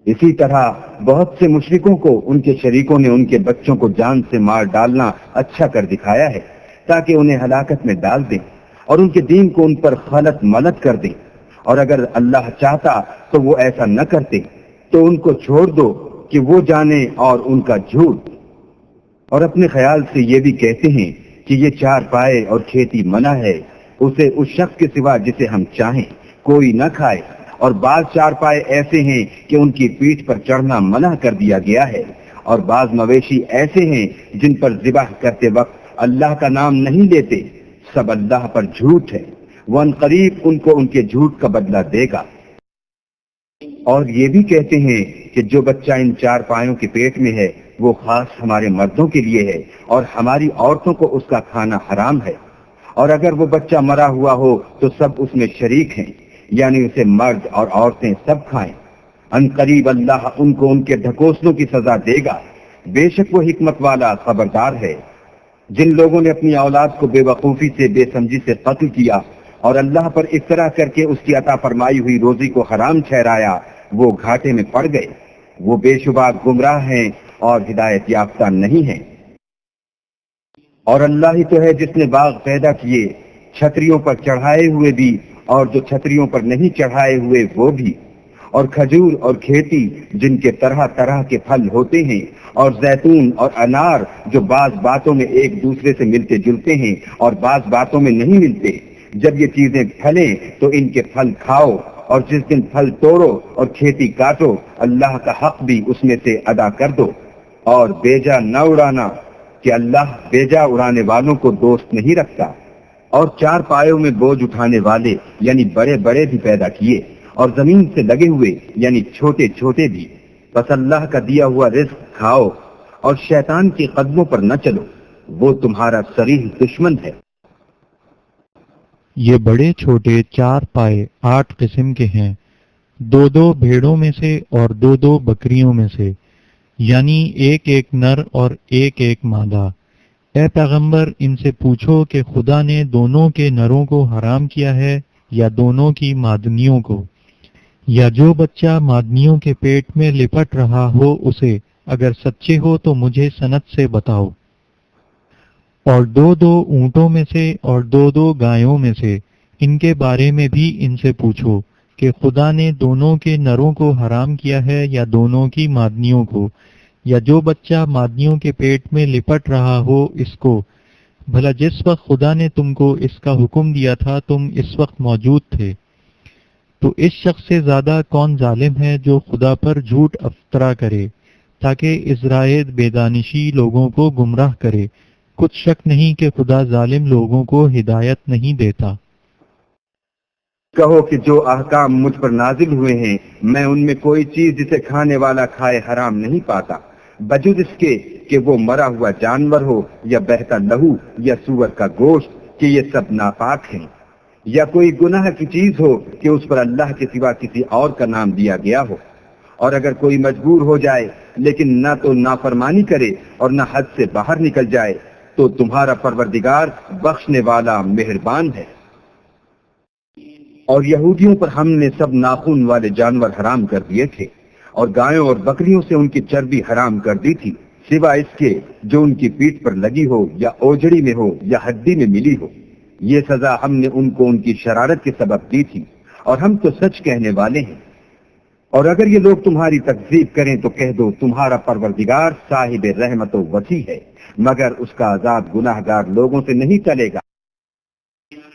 اسی طرح بہت سے مشرکوں کو ان کے شریکوں نے ان کے بچوں کو جان سے مار ڈالنا اچھا کر دکھایا ہے تاکہ انہیں ہلاکت میں ڈال دیں اور ان کے دین کو ان پر خلط ملط کر دیں، اور اگر اللہ چاہتا تو وہ ایسا نہ کرتے، تو ان کو چھوڑ دو کہ وہ جانے اور ان کا جھوٹ۔ اور اپنے خیال سے یہ بھی کہتے ہیں کہ یہ چار پائے اور کھیتی منع ہے، اسے اس شخص کے سوا جسے ہم چاہیں کوئی نہ کھائے، اور بعض چار پائے ایسے ہیں کہ ان کی پیٹھ پر چڑھنا منع کر دیا گیا ہے، اور بعض مویشی ایسے ہیں جن پر ذبح کرتے وقت اللہ کا نام نہیں لیتے، سب اللہ پر جھوٹ ہے، وہ ان قریب ان کو ان کے جھوٹ کا بدلہ دے گا۔ اور یہ بھی کہتے ہیں کہ جو بچہ ان چار پایوں کے پیٹ میں ہے وہ خاص ہمارے مردوں کے لیے ہے اور ہماری عورتوں کو اس کا کھانا حرام ہے، اور اگر وہ بچہ مرا ہوا ہو تو سب اس میں شریک ہیں، یعنی اسے مرد اور عورتیں سب کھائیں۔ ان قریب اللہ ان کو ان کے ڈھکوسلوں کی سزا دے گا، بے شک وہ حکمت والا خبردار ہے۔ جن لوگوں نے اپنی اولاد کو بے وقوفی سے بے سمجھی سے قتل کیا اور اللہ پر افطرا کر کے اس کی عطا فرمائی ہوئی روزی کو حرام ٹھہرایا، وہ گھاٹے میں پڑ گئے، وہ بے شبہ گمراہ ہیں اور ہدایت یافتہ نہیں ہیں۔ اور اللہ ہی تو ہے جس نے باغ پیدا کیے، چھتریوں پر چڑھائے ہوئے بھی اور جو چھتریوں پر نہیں چڑھائے ہوئے وہ بھی، اور کھجور اور کھیتی جن کے طرح طرح کے پھل ہوتے ہیں، اور زیتون اور انار جو بعض باتوں میں ایک دوسرے سے ملتے جلتے ہیں اور بعض باتوں میں نہیں ملتے۔ جب یہ چیزیں پھلیں تو ان کے پھل کھاؤ، اور جس دن پھل توڑو اور کھیتی کاٹو اللہ کا حق بھی اس میں سے ادا کر دو، اور بیجا نہ اڑانا کہ اللہ بیجا اڑانے والوں کو دوست نہیں رکھتا۔ اور چار پایوں میں بوجھ اٹھانے والے یعنی بڑے بڑے بھی پیدا کیے، اور زمین سے لگے ہوئے یعنی چھوٹے چھوٹے بھی، بس اللہ کا دیا ہوا رزق کھاؤ اور شیطان کے قدموں پر نہ چلو، وہ تمہارا صریح دشمن ہے۔ یہ بڑے چھوٹے 4 پائے 8 قسم کے ہیں، 2 بھیڑوں میں سے اور 2 بکریوں میں سے، یعنی ایک نر اور ایک مادہ۔ اے پیغمبر، ان سے پوچھو کہ خدا نے دونوں کے نروں کو حرام کیا ہے یا دونوں کی مادنیوں کو، یا جو بچہ مادنیوں کے پیٹ میں لپٹ رہا ہو اسے، اگر سچے ہو تو مجھے سند سے بتاؤ۔ اور 2 اونٹوں میں سے اور 2 گایوں میں سے، ان کے بارے میں بھی ان سے پوچھو کہ خدا نے دونوں کے نروں کو حرام کیا ہے یا دونوں کی مادنیوں کو، یا جو بچہ مادنیوں کے پیٹ میں لپٹ رہا ہو اس کو، بھلا جس وقت خدا نے تم کو اس کا حکم دیا تھا تم اس وقت موجود تھے۔ تو اس شخص سے زیادہ کون ظالم ہے جو خدا پر جھوٹ افطرا کرے تاکہ اسرائیل بےدانشی لوگوں کو گمراہ کرے۔ کچھ شک نہیں کہ خدا ظالم لوگوں کو ہدایت نہیں دیتا۔ کہو کہ جو احکام مجھ پر نازل ہوئے ہیں میں ان میں کوئی چیز جسے کھانے والا کھائے حرام نہیں پاتا، بجز اس کے کہ وہ مرا ہوا جانور ہو یا بہتا لہو یا سور کا گوشت، کہ یہ سب ناپاک ہیں، یا کوئی گناہ کی چیز ہو کہ اس پر اللہ کے سوا کسی اور کا نام دیا گیا ہو۔ اور اگر کوئی مجبور ہو جائے لیکن نہ تو نافرمانی کرے اور نہ حد سے باہر نکل جائے تو تمہارا پروردگار بخشنے والا مہربان ہے۔ اور یہودیوں پر ہم نے سب ناخن والے جانور حرام کر دیے تھے، اور گایوں اور بکریوں سے ان کی چربی حرام کر دی تھی، سوائے اس کے جو ان کی پیٹھ پر لگی ہو یا اوجڑی میں ہو یا ہڈی میں ملی ہو۔ یہ سزا ہم نے ان کو ان کی شرارت کے سبب دی تھی، اور ہم تو سچ کہنے والے ہیں۔ اور اگر یہ لوگ تمہاری تکذیب کریں تو کہہ دو تمہارا پروردگار صاحب رحمت و وسیع ہے، مگر اس کا عذاب گناہ گار لوگوں سے نہیں ٹلے گا۔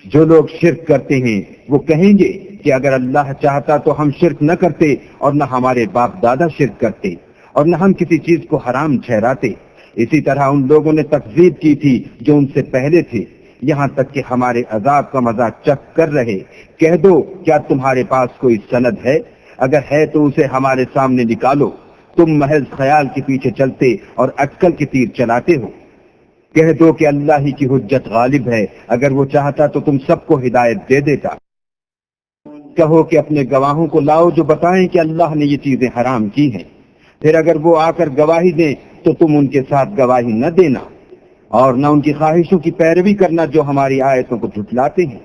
جو لوگ شرک کرتے ہیں وہ کہیں گے کہ اگر اللہ چاہتا تو ہم شرک نہ کرتے، اور نہ ہمارے باپ دادا شرک کرتے، اور نہ ہم کسی چیز کو حرام ٹھہراتے۔ اسی طرح ان لوگوں نے تکذیب کی تھی جو ان سے پہلے تھے، یہاں تک کہ ہمارے عذاب کا مزہ چکھ کر رہے۔ کہہ دو کیا تمہارے پاس کوئی سند ہے؟ اگر ہے تو اسے ہمارے سامنے نکالو۔ تم محض خیال کے پیچھے چلتے اور اٹکل کے تیر چلاتے ہو۔ کہہ دو کہ اللہ ہی کی حجت غالب ہے، اگر وہ چاہتا تو تم سب کو ہدایت دے دیتا۔ کہو کہ اپنے گواہوں کو لاؤ جو بتائیں کہ اللہ نے یہ چیزیں حرام کی ہیں، پھر اگر وہ آ کر گواہی دیں تو تم ان کے ساتھ گواہی نہ دینا، اور نہ ان کی خواہشوں کی پیروی کرنا جو ہماری آیتوں کو جھٹلاتے ہیں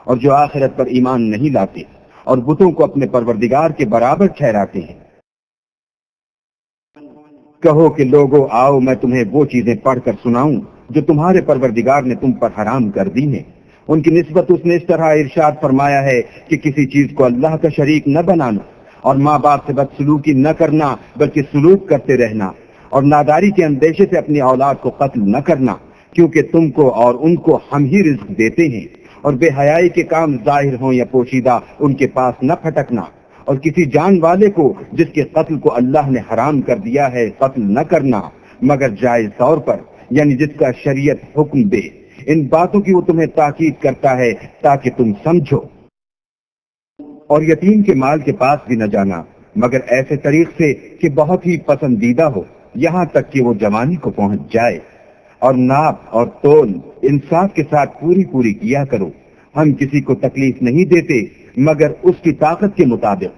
اور جو آخرت پر ایمان نہیں لاتے اور بتوں کو اپنے پروردگار کے برابر ٹھہراتے ہیں۔ کہو کہ لوگوں آؤ میں تمہیں وہ چیزیں پڑھ کر سناؤں جو تمہارے پروردگار نے تم پر حرام کر دی ہیں۔ ان کی نسبت اس نے اس طرح ارشاد فرمایا ہے کہ کسی چیز کو اللہ کا شریک نہ بنانا، اور ماں باپ سے بدسلوکی نہ کرنا بلکہ سلوک کرتے رہنا، اور ناداری کے اندیشے سے اپنی اولاد کو قتل نہ کرنا، کیونکہ تم کو اور ان کو ہم ہی رزق دیتے ہیں، اور بے حیائی کے کام ظاہر ہوں یا پوشیدہ ان کے پاس نہ پھٹکنا، اور کسی جان والے کو جس کے قتل کو اللہ نے حرام کر دیا ہے قتل نہ کرنا مگر جائز طور پر، یعنی جس کا شریعت حکم دے۔ ان باتوں کی وہ تمہیں تاکید کرتا ہے تاکہ تم سمجھو۔ اور یتیم کے مال کے پاس بھی نہ جانا مگر ایسے طریق سے کہ بہت ہی پسندیدہ ہو، یہاں تک کہ وہ جوانی کو پہنچ جائے، اور ناپ اور تول انصاف کے ساتھ پوری کیا کرو۔ ہم کسی کو تکلیف نہیں دیتے مگر اس کی طاقت کے مطابق،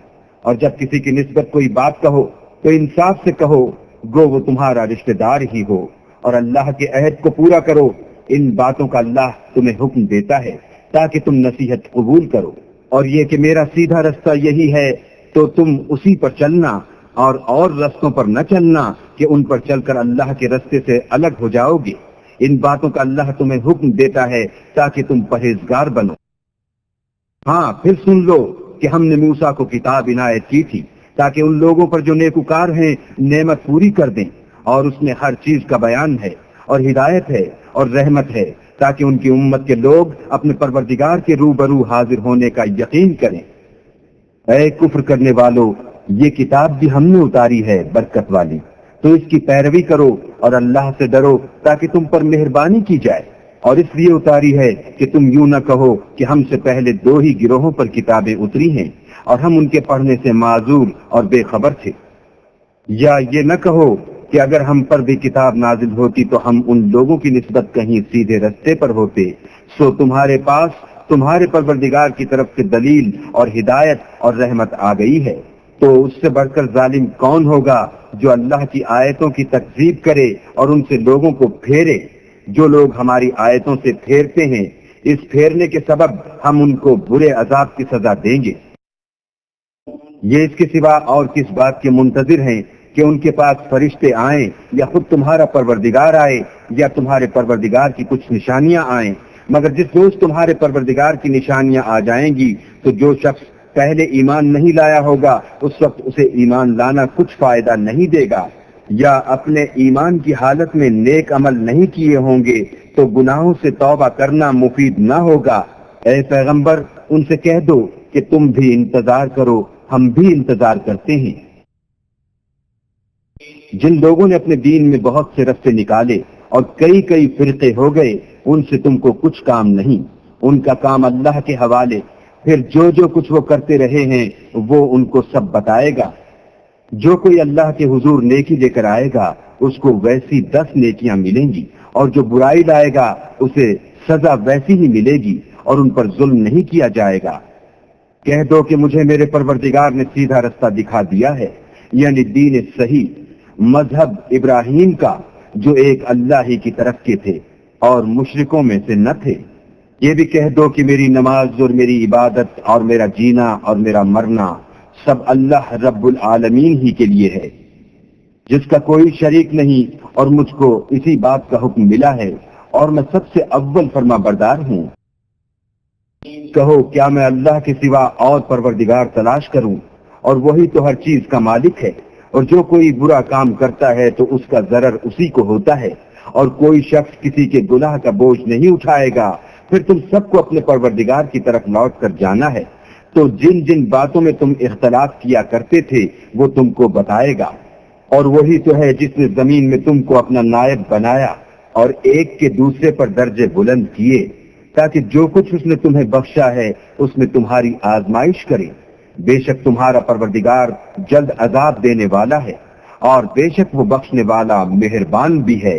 اور جب کسی کی نسبت کوئی بات کہو تو انصاف سے کہو، گو وہ تمہارا رشتہ دار ہی ہو، اور اللہ کے عہد کو پورا کرو۔ ان باتوں کا اللہ تمہیں حکم دیتا ہے تاکہ تم نصیحت قبول کرو، اور یہ کہ میرا سیدھا رستہ یہی ہے تو تم اسی پر چلنا، اور رستوں پر نہ چلنا کہ ان پر چل کر اللہ کے رستے سے الگ ہو جاؤ گے۔ ان باتوں کا اللہ تمہیں حکم دیتا ہے تاکہ تم پرہیزگار بنو۔ ہاں پھر سن لو کہ ہم نے موسیٰ کو کتاب عنایت کی تھی تاکہ ان لوگوں پر جو نیکوکار ہیں نعمت پوری کر دیں، اور اس میں ہر چیز کا بیان ہے اور ہدایت ہے اور رحمت ہے، تاکہ ان کی امت کے لوگ اپنے پروردگار کے روبرو حاضر ہونے کا یقین کریں۔ اے کفر کرنے والو، یہ کتاب بھی ہم نے اتاری ہے برکت والی، تو اس کی پیروی کرو اور اللہ سے ڈرو تاکہ تم پر مہربانی کی جائے، اور اس لیے اتاری ہے کہ تم یوں نہ کہو کہ ہم سے پہلے 2 ہی گروہوں پر کتابیں اتری ہیں اور ہم ان کے پڑھنے سے معذور اور بے خبر تھے۔ یا یہ نہ کہو کہ اگر ہم پر بھی کتاب نازل ہوتی تو ہم ان لوگوں کی نسبت کہیں سیدھے رستے پر ہوتے، سو تمہارے پاس تمہارے پروردگار کی طرف سے دلیل اور ہدایت اور رحمت آ گئی ہے، تو اس سے بڑھ کر ظالم کون ہوگا جو اللہ کی آیتوں کی تکذیب کرے اور ان سے لوگوں کو پھیرے؟ جو لوگ ہماری آیتوں سے پھیرتے ہیں، اس پھیرنے کے سبب ہم ان کو برے عذاب کی سزا دیں گے۔ یہ اس کے سوا اور کس بات کے منتظر ہیں کہ ان کے پاس فرشتے آئیں یا خود تمہارا پروردگار آئے یا تمہارے پروردگار کی کچھ نشانیاں آئیں؟ مگر جس روز تمہارے پروردگار کی نشانیاں آ جائیں گی تو جو شخص پہلے ایمان نہیں لایا ہوگا اس وقت اسے ایمان لانا کچھ فائدہ نہیں دے گا، یا اپنے ایمان کی حالت میں نیک عمل نہیں کیے ہوں گے تو گناہوں سے توبہ کرنا مفید نہ ہوگا۔ اے پیغمبر ان سے کہہ دو کہ تم بھی انتظار کرو، ہم بھی انتظار کرتے ہیں۔ جن لوگوں نے اپنے دین میں بہت سے رستے نکالے اور کئی کئی فرقے ہو گئے، ان سے تم کو کچھ کام نہیں، ان کا کام اللہ کے حوالے، پھر جو کچھ وہ کرتے رہے ہیں وہ ان کو سب بتائے گا۔ جو کوئی اللہ کے حضور نیکی لے کر آئے گا اس کو ویسی 10 نیکیاں ملیں گی، اور جو برائی لائے گا اسے سزا ویسی ہی ملے گی، اور ان پر ظلم نہیں کیا جائے گا۔ کہہ دو کہ مجھے میرے پروردگار نے سیدھا رستہ دکھا دیا ہے، یعنی دین صحیح، مذہب ابراہیم کا جو ایک اللہ ہی کی طرف کے تھے اور مشرکوں میں سے نہ تھے۔ یہ بھی کہہ دو کہ میری نماز اور میری عبادت اور میرا جینا اور میرا مرنا سب اللہ رب العالمین ہی کے لیے ہے، جس کا کوئی شریک نہیں، اور مجھ کو اسی بات کا حکم ملا ہے، اور میں سب سے اول فرما بردار ہوں۔ کہو کیا میں اللہ کے سوا اور پروردگار تلاش کروں، اور وہی تو ہر چیز کا مالک ہے، اور جو کوئی برا کام کرتا ہے تو اس کا ضرر اسی کو ہوتا ہے، اور کوئی شخص کسی کے گناہ کا بوجھ نہیں اٹھائے گا۔ پھر تم سب کو اپنے پروردگار کی طرف لوٹ کر جانا ہے، تو جن جن باتوں میں تم اختلاف کیا کرتے تھے وہ تم کو بتائے گا، اور وہی تو ہے جس نے زمین میں تم کو اپنا نائب بنایا اور ایک کے دوسرے پر درجے بلند کیے، تاکہ جو کچھ اس نے تمہیں بخشا ہے اس میں تمہاری آزمائش کرے۔ بے شک تمہارا پروردگار جلد عذاب دینے والا ہے، اور بے شک وہ بخشنے والا مہربان بھی ہے۔